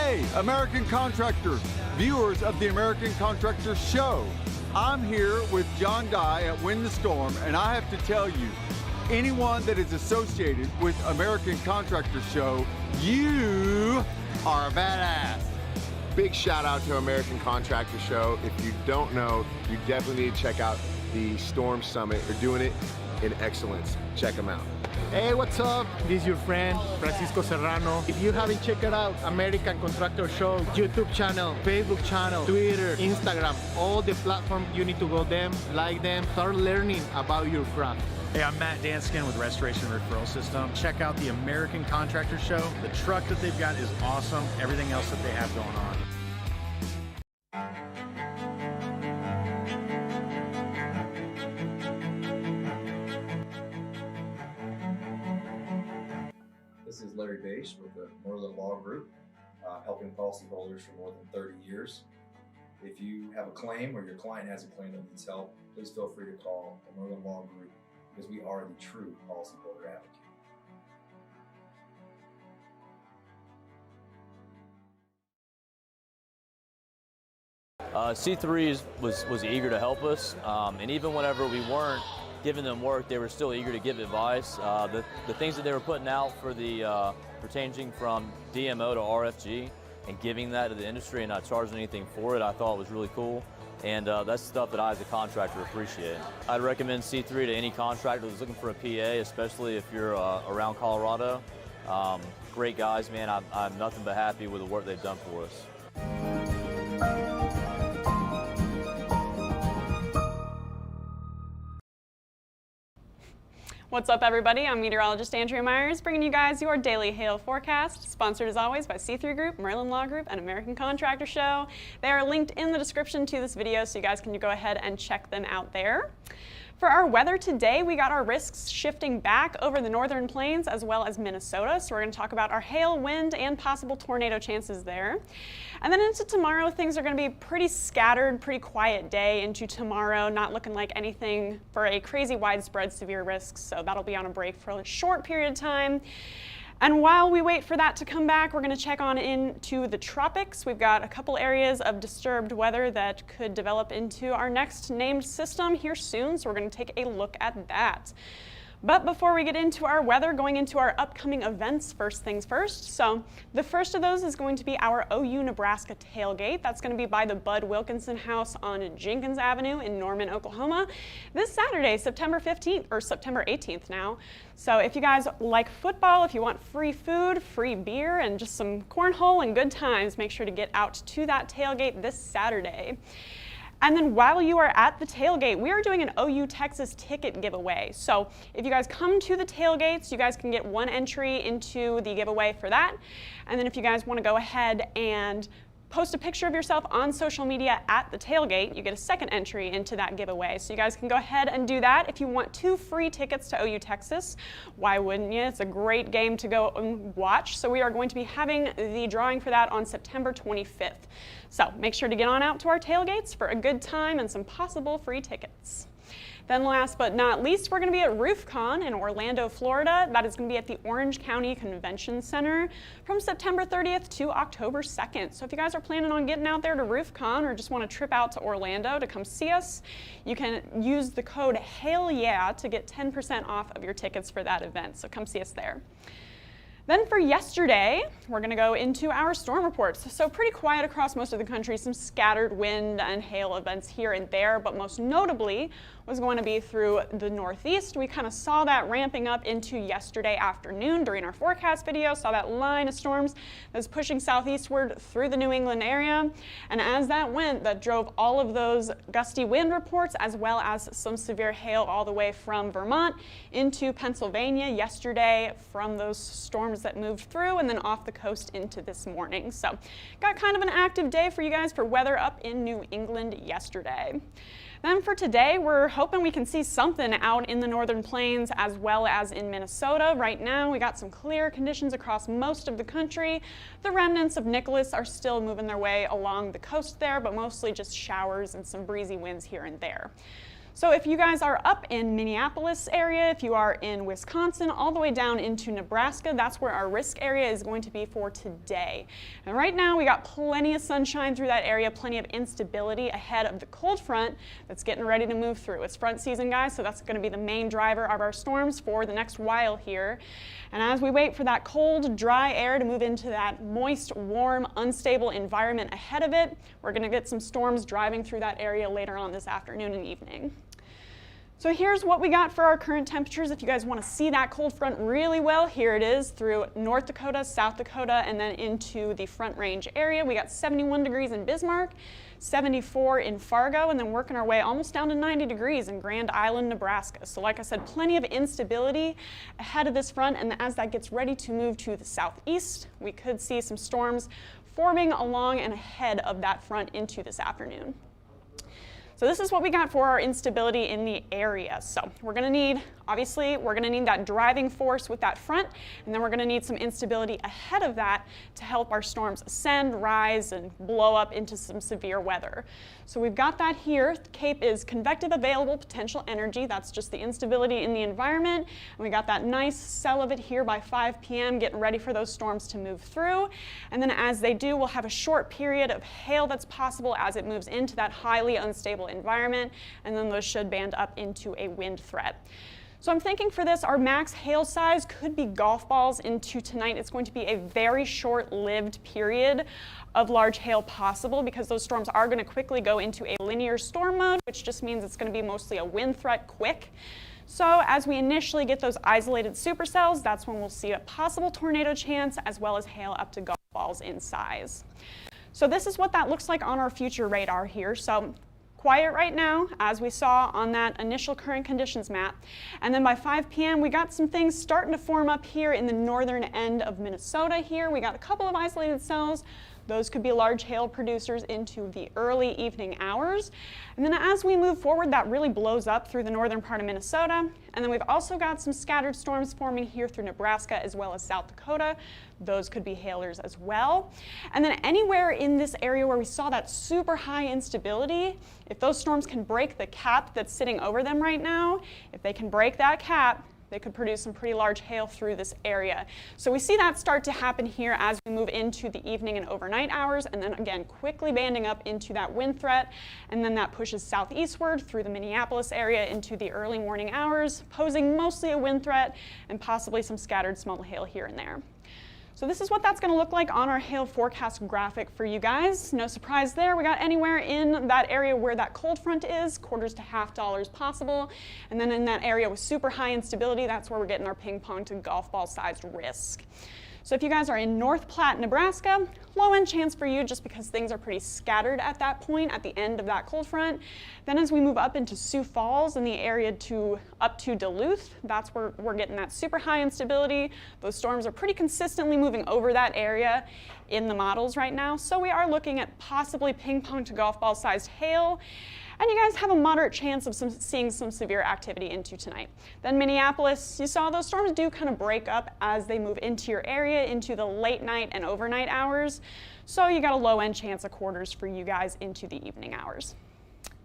Hey, American Contractor, viewers of the American Contractor Show. I'm here with John Dye at Win the Storm, and I have to tell you, anyone that is associated with American Contractor Show, you are a badass. Big shout out to American Contractor Show. If you don't know, you definitely need to check out the Storm Summit. They're doing it in excellence. Check them out. Hey, what's up? This is your friend, Francisco Serrano. If you haven't checked out American Contractor Show, YouTube channel, Facebook channel, Twitter, Instagram, all the platforms, you need to go them, like them, start learning about your craft. Hey, I'm Matt Danskin with Restoration Referral System. Check out the American Contractor Show. The truck that they've got is awesome. Everything else that they have going on. This is Larry Bache with the Merlin Law Group, helping policyholders for more than 30 years. If you have a claim or your client has a claim that needs help, please feel free to call the Merlin Law Group because we are the true policyholder advocate. C3 was eager to help us, and even whenever we weren't giving them work, they were still eager to give advice. The things that they were putting out for the for changing from DMO to RFG and giving that to the industry and not charging anything for it, I thought was really cool. And that's stuff that I as a contractor appreciate. I'd recommend C3 to any contractor that's looking for a PA, especially if you're around Colorado. Great guys, man. I'm nothing but happy with the work they've done for us. What's up, everybody? I'm meteorologist Andrea Myers, bringing you guys your daily hail forecast, sponsored as always by C3 Group, Merlin Law Group, and American Contractor Show. They are linked in the description to this video, so you guys can go ahead and check them out there. For our weather today, we got our risks shifting back over the northern plains as well as Minnesota. So we're going to talk about our hail, wind, and possible tornado chances there. And then into tomorrow, things are going to be pretty scattered, pretty quiet day into tomorrow, not looking like anything for a crazy widespread severe risks. So that'll be on a break for a short period of time. And while we wait for that to come back, we're going to check on into the tropics. We've got a couple areas of disturbed weather that could develop into our next named system here soon, so we're going to take a look at that. But before we get into our weather, going into our upcoming events, first things first. So the first of those is going to be our OU Nebraska tailgate. That's going to be by the Bud Wilkinson House on Jenkins Avenue in Norman, Oklahoma, this Saturday, September 15th, or September 18th now. So if you guys like football, if you want free food, free beer, and just some cornhole and good times, make sure to get out to that tailgate this Saturday. And then while you are at the tailgate, we are doing an OU Texas ticket giveaway. So if you guys come to the tailgates, you guys can get one entry into the giveaway for that. And then if you guys want to go ahead and post a picture of yourself on social media at the tailgate, you get a second entry into that giveaway. So you guys can go ahead and do that. If you want 2 free tickets to OU Texas, why wouldn't you? It's a great game to go and watch. So we are going to be having the drawing for that on September 25th. So make sure to get on out to our tailgates for a good time and some possible free tickets. Then last but not least, we're going to be at RoofCon in Orlando, Florida. That is going to be at the Orange County Convention Center from September 30th to October 2nd. So if you guys are planning on getting out there to RoofCon or just want to trip out to Orlando to come see us, you can use the code HAILYEAH to get 10% off of your tickets for that event. So come see us there. Then for yesterday, we're going to go into our storm reports. So pretty quiet across most of the country, some scattered wind and hail events here and there, but most notably was going to be through the Northeast. We kind of saw that ramping up into yesterday afternoon during our forecast video, saw that line of storms that was pushing southeastward through the New England area. And as that went, that drove all of those gusty wind reports as well as some severe hail all the way from Vermont into Pennsylvania yesterday from those storms that moved through and then off the coast into this morning. So got kind of an active day for you guys for weather up in New England yesterday. Then for today, we're hoping we can see something out in the northern plains as well as in Minnesota. Right now, we got some clear conditions across most of the country. The remnants of Nicholas are still moving their way along the coast there, but mostly just showers and some breezy winds here and there. So if you guys are up in Minneapolis area, if you are in Wisconsin, all the way down into Nebraska, that's where our risk area is going to be for today. And right now we got plenty of sunshine through that area, plenty of instability ahead of the cold front that's getting ready to move through. It's front season, guys, so that's going to be the main driver of our storms for the next while here. And as we wait for that cold, dry air to move into that moist, warm, unstable environment ahead of it, we're going to get some storms driving through that area later on this afternoon and evening. So here's what we got for our current temperatures. If you guys want to see that cold front really well, here it is through North Dakota, South Dakota, and then into the Front Range area. We got 71 degrees in Bismarck, 74 in Fargo, and then working our way almost down to 90 degrees in Grand Island, Nebraska. So like I said, plenty of instability ahead of this front, and as that gets ready to move to the southeast, we could see some storms forming along and ahead of that front into this afternoon. So this is what we got for our instability in the area. So we're going to need, obviously, we're going to need that driving force with that front, and then we're going to need some instability ahead of that to help our storms ascend, rise, and blow up into some severe weather. So we've got that here. CAPE is convective available potential energy. That's just the instability in the environment. And we got that nice cell of it here by 5 p.m. getting ready for those storms to move through. And then as they do, we'll have a short period of hail that's possible as it moves into that highly unstable environment, and then those should band up into a wind threat. So I'm thinking for this, our max hail size could be golf balls into tonight. It's going to be a very short-lived period of large hail possible because those storms are going to quickly go into a linear storm mode, which just means it's going to be mostly a wind threat quick. So as we initially get those isolated supercells, that's when we'll see a possible tornado chance as well as hail up to golf balls in size. So this is what that looks like on our future radar here. So quiet right now, as we saw on that initial current conditions map. And then by 5 p.m., we got some things starting to form up here in the northern end of Minnesota here. We got a couple of isolated cells. Those could be large hail producers into the early evening hours. And then as we move forward, that really blows up through the northern part of Minnesota. And then we've also got some scattered storms forming here through Nebraska as well as South Dakota. Those could be hailers as well. And then anywhere in this area where we saw that super high instability, if those storms can break the cap that's sitting over them right now, if they can break that cap, they could produce some pretty large hail through this area. So we see that start to happen here as we move into the evening and overnight hours, and then again quickly banding up into that wind threat, and then that pushes southeastward through the Minneapolis area into the early morning hours, posing mostly a wind threat and possibly some scattered small hail here and there. So this is what that's going to look like on our hail forecast graphic for you guys. No surprise there. We got anywhere in that area where that cold front is, quarters to $half possible. And then in that area with super high instability, that's where we're getting our ping pong to golf ball sized risk. So if you guys are in North Platte, Nebraska, low end chance for you just because things are pretty scattered at that point at the end of that cold front. Then as we move up into Sioux Falls in the area up to Duluth, that's where we're getting that super high instability. Those storms are pretty consistently moving over that area in the models right now. So we are looking at possibly ping pong to golf ball sized hail. And you guys have a moderate chance of seeing some severe activity into tonight. Then Minneapolis, you saw those storms do kind of break up as they move into your area into the late night and overnight hours. So you got a low end chance of quarters for you guys into the evening hours.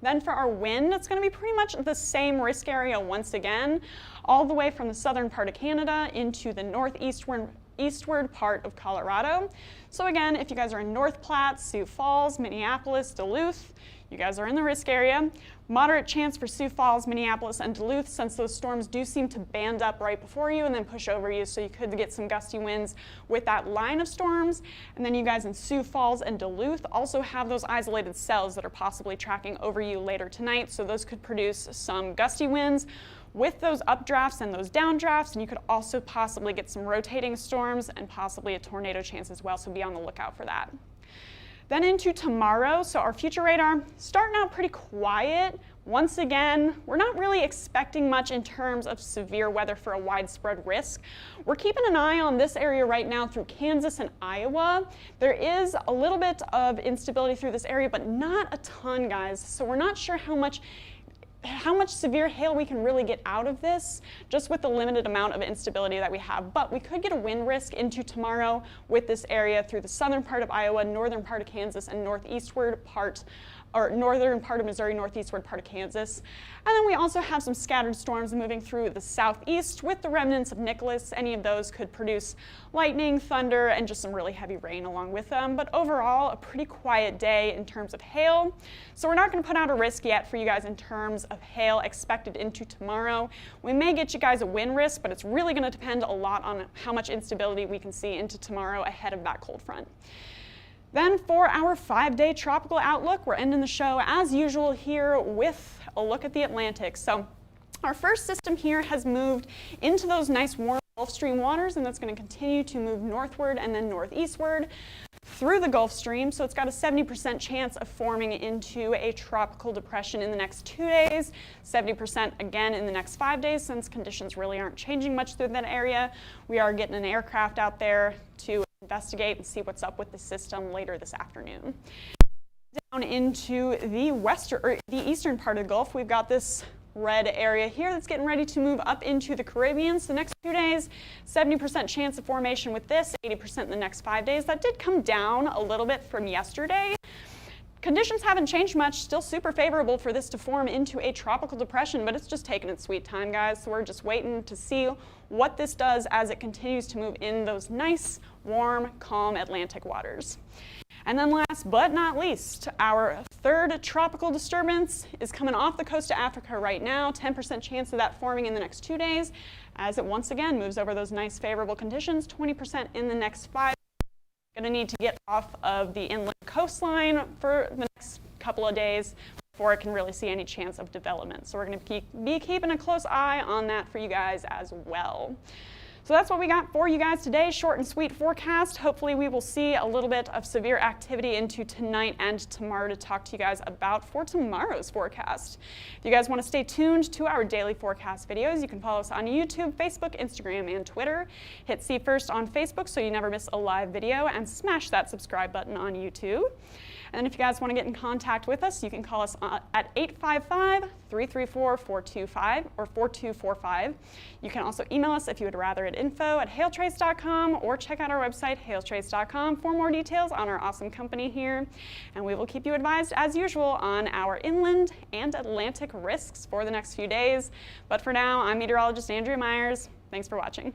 Then for our wind, it's going to be pretty much the same risk area once again, all the way from the southern part of Canada into the northeastward part of Colorado. So again, if you guys are in North Platte, Sioux Falls, Minneapolis, Duluth, you guys are in the risk area. Moderate chance for Sioux Falls, Minneapolis, and Duluth since those storms do seem to band up right before you and then push over you, so you could get some gusty winds with that line of storms. And then you guys in Sioux Falls and Duluth also have those isolated cells that are possibly tracking over you later tonight, so those could produce some gusty winds with those updrafts and those downdrafts, and you could also possibly get some rotating storms and possibly a tornado chance as well, so be on the lookout for that. Then into tomorrow, so our future radar starting out pretty quiet. Once again, we're not really expecting much in terms of severe weather for a widespread risk. We're keeping an eye on this area right now through Kansas and Iowa. There is a little bit of instability through this area, but not a ton, guys. So we're not sure how much severe hail we can really get out of this, just with the limited amount of instability that we have. But we could get a wind risk into tomorrow with this area through the southern part of Iowa, northern part of Kansas, and northeastward part or northern part of Missouri, northeastward part of Kansas. And then we also have some scattered storms moving through the southeast with the remnants of Nicholas. Any of those could produce lightning, thunder, and just some really heavy rain along with them. But overall, a pretty quiet day in terms of hail. So we're not going to put out a risk yet for you guys in terms of hail expected into tomorrow. We may get you guys a wind risk, but it's really going to depend a lot on how much instability we can see into tomorrow ahead of that cold front. Then for our 5-day tropical outlook, we're ending the show as usual here with a look at the Atlantic. So our first system here has moved into those nice warm Gulf Stream waters, and that's going to continue to move northward and then northeastward through the Gulf Stream. So it's got a 70% chance of forming into a tropical depression in the next 2 days, 70% again in the next 5 days, since conditions really aren't changing much through that area. We are getting an aircraft out there to investigate and see what's up with the system later this afternoon. Down into the eastern part of the Gulf, we've got this red area here that's getting ready to move up into the Caribbean. So the next 2 days, 70% chance of formation with this, 80% in the next 5 days. That did come down a little bit from yesterday. Conditions haven't changed much, still super favorable for this to form into a tropical depression, but it's just taking its sweet time, guys. So we're just waiting to see what this does as it continues to move in those nice, warm, calm Atlantic waters. And then last but not least, our third tropical disturbance is coming off the coast of Africa right now, 10% chance of that forming in the next 2 days, as it once again moves over those nice favorable conditions, 20% in the next 5. Going to need to get off of the inland coastline for the next couple of days before it can really see any chance of development. So we're going to be keeping a close eye on that for you guys as well. So that's what we got for you guys today. Short and sweet forecast. Hopefully we will see a little bit of severe activity into tonight and tomorrow to talk to you guys about for tomorrow's forecast. If you guys want to stay tuned to our daily forecast videos, you can follow us on YouTube, Facebook, Instagram, and Twitter. Hit See First on Facebook so you never miss a live video, and smash that subscribe button on YouTube. And if you guys want to get in contact with us, you can call us at 855-334-425 or 4245. You can also email us if you would rather at info@hailtrace.com, or check out our website, hailtrace.com, for more details on our awesome company here. And we will keep you advised, as usual, on our inland and Atlantic risks for the next few days. But for now, I'm meteorologist Andrea Myers. Thanks for watching.